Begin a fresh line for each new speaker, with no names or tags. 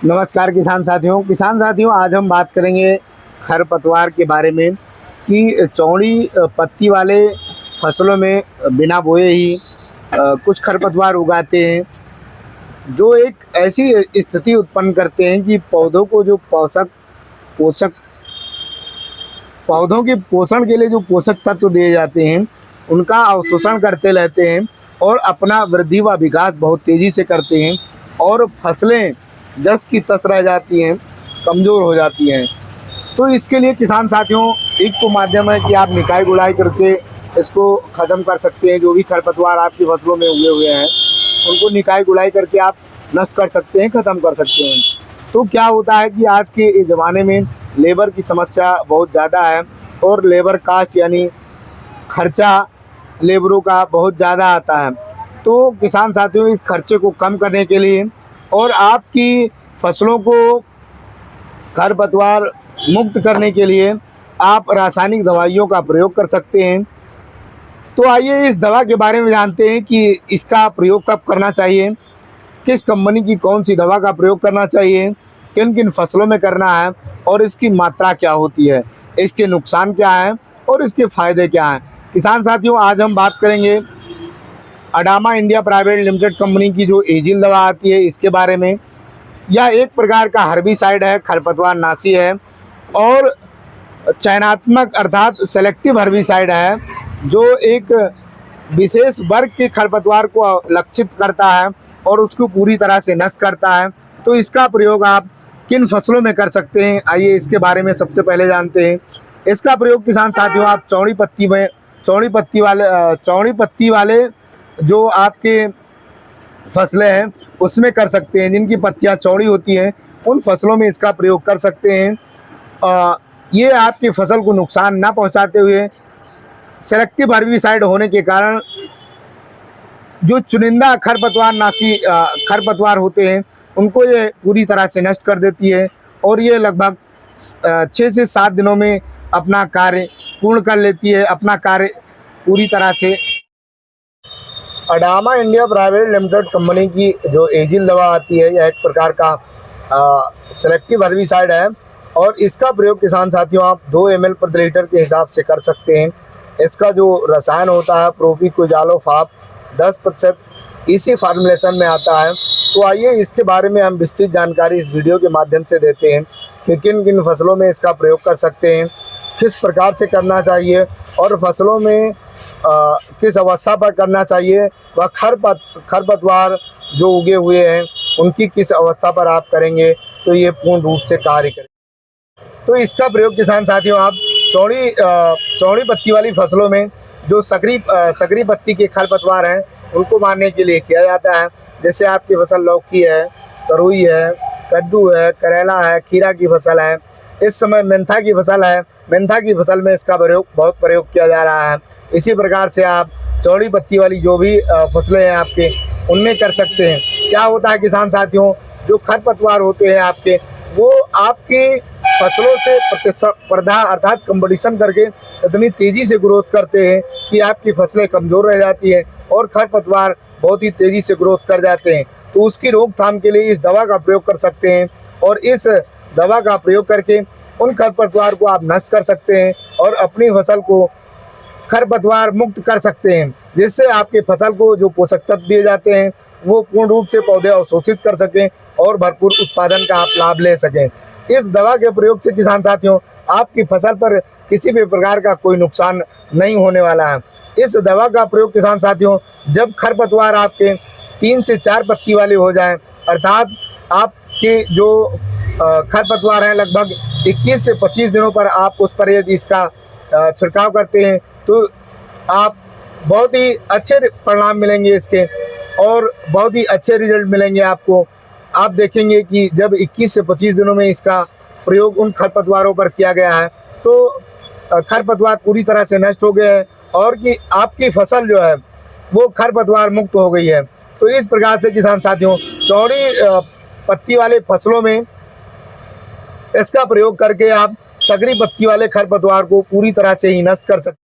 नमस्कार किसान साथियों, आज हम बात करेंगे खरपतवार के बारे में कि चौड़ी पत्ती वाले फसलों में बिना बोए ही कुछ खरपतवार उगाते हैं, जो एक ऐसी स्थिति उत्पन्न करते हैं कि पौधों को जो पोषक पौधों के पोषण के लिए जो पोषक तत्व दिए जाते हैं, उनका अवशोषण करते रहते हैं और अपना वृद्धि व विकास बहुत तेज़ी से करते हैं और फसलें जस की तस रह जाती हैं, कमज़ोर हो जाती हैं। तो इसके लिए किसान साथियों, एक तो माध्यम है कि आप निकाई गुड़ाई करके इसको ख़त्म कर सकते हैं। जो भी खरपतवार आपकी फसलों में उगे हुए हैं, उनको निकाई गुड़ाई करके आप नष्ट कर सकते हैं, ख़त्म कर सकते हैं। तो क्या होता है कि आज के इस ज़माने में लेबर की समस्या बहुत ज़्यादा है और लेबर कास्ट यानी खर्चा लेबरों का बहुत ज़्यादा आता है। तो किसान साथियों, इस खर्चे को कम करने के लिए और आपकी फसलों को खरपतवार मुक्त करने के लिए आप रासायनिक दवाइयों का प्रयोग कर सकते हैं। तो आइए इस दवा के बारे में जानते हैं कि इसका प्रयोग कब करना चाहिए, किस कंपनी की कौन सी दवा का प्रयोग करना चाहिए, किन किन फसलों में करना है और इसकी मात्रा क्या होती है, इसके नुकसान क्या हैं और इसके फ़ायदे क्या हैं। किसान साथियों, आज हम बात करेंगे Adama India private limited company की जो एजिल दवा आती है, इसके बारे में। यह एक प्रकार का हर्बिसाइड है, खरपतवार नाशी है और चयनात्मक अर्थात सेलेक्टिव हर्बिसाइड है, जो एक विशेष वर्ग के खरपतवार को लक्षित करता है और उसको पूरी तरह से नष्ट करता है। तो इसका प्रयोग आप किन फसलों में कर सकते हैं, आइए इसके बारे में सबसे पहले जानते हैं। इसका प्रयोग किसान साथियों, आप चौड़ी पत्ती वाले जो आपके फसलें हैं उसमें कर सकते हैं। जिनकी पत्तियां चौड़ी होती हैं, उन फसलों में इसका प्रयोग कर सकते हैं। ये आपकी फसल को नुकसान ना पहुंचाते हुए सेलेक्टिव हर्बिसाइड होने के कारण जो चुनिंदा खरपतवार होते हैं, उनको ये पूरी तरह से नष्ट कर देती है और ये लगभग 6 से 7 दिनों में अपना कार्य पूर्ण कर लेती है। अपना कार्य पूरी तरह से Adama India private limited company की जो एजिल दवा आती है, यह एक प्रकार का सेलेक्टिव हर्बिसाइड है और इसका प्रयोग किसान साथियों आप 2 ml प्रति लीटर के हिसाब से कर सकते हैं। इसका जो रसायन होता है प्रोपिकोजालोफाप 10% इसी फार्मूलेशन में आता है। तो आइए इसके बारे में हम विस्तृत जानकारी इस वीडियो के माध्यम से देते हैं कि किन किन फसलों में इसका प्रयोग कर सकते हैं, किस प्रकार से करना चाहिए और फसलों में किस अवस्था पर करना चाहिए, व खरपतवार जो उगे हुए हैं उनकी किस अवस्था पर आप करेंगे तो ये पूर्ण रूप से कार्य करें। तो इसका प्रयोग किसान साथियों आप चौड़ी पत्ती वाली फसलों में जो सकरी पत्ती के खरपतवार हैं, उनको मारने के लिए किया जाता है। जैसे आपकी फसल लौकी है, तरोई है, कद्दू है, करेला है, खीरा की फसल है, इस समय मेंथा की फसल है। मेंथा की फसल में इसका बहुत प्रयोग किया जा रहा है। इसी प्रकार से आप चौड़ी पत्ती वाली जो भी फसलें हैं आपके, उनमें कर सकते हैं। क्या होता है किसान साथियों, जो खरपतवार होते हैं आपके, वो आपकी फसलों से प्रतिस्पर्धा अर्थात कंपटीशन करके इतनी तेज़ी से ग्रोथ करते हैं कि आपकी फसलें कमज़ोर रह जाती हैं और खरपतवार बहुत ही तेज़ी से ग्रोथ कर जाते हैं। तो उसकी रोकथाम के लिए इस दवा का प्रयोग कर सकते हैं और इस दवा का प्रयोग करके उन खरपतवार को आप नष्ट कर सकते हैं और अपनी फसल को खरपतवार मुक्त कर सकते हैं, जिससे आपके फसल को जो पोषक तत्व दिए जाते हैं वो पूर्ण रूप से पौधे अवशोषित कर सकें और भरपूर उत्पादन का आप लाभ ले सकें। इस दवा के प्रयोग से किसान साथियों आपकी फसल पर किसी भी प्रकार का कोई नुकसान नहीं होने वाला है। इस दवा का प्रयोग किसान साथियों जब खरपतवार आपके 3 से 4 पत्ती वाले हो जाएं, अर्थात आपके जो खरपतवार हैं लगभग 21 से 25 दिनों पर आप उस पर यदि इसका छिड़काव करते हैं तो आप बहुत ही अच्छे परिणाम मिलेंगे इसके और बहुत ही अच्छे रिजल्ट मिलेंगे आपको। आप देखेंगे कि जब 21 से 25 दिनों में इसका प्रयोग उन खरपतवारों पर किया गया है तो खरपतवार पूरी तरह से नष्ट हो गए हैं और कि आपकी फसल जो है वो खरपतवार मुक्त हो गई है। तो इस प्रकार से किसान साथियों चौड़ी पत्ती वाले फसलों में इसका प्रयोग करके आप सकरी पत्ती वाले खरपतवार को पूरी तरह से ही नष्ट कर सकते हैं।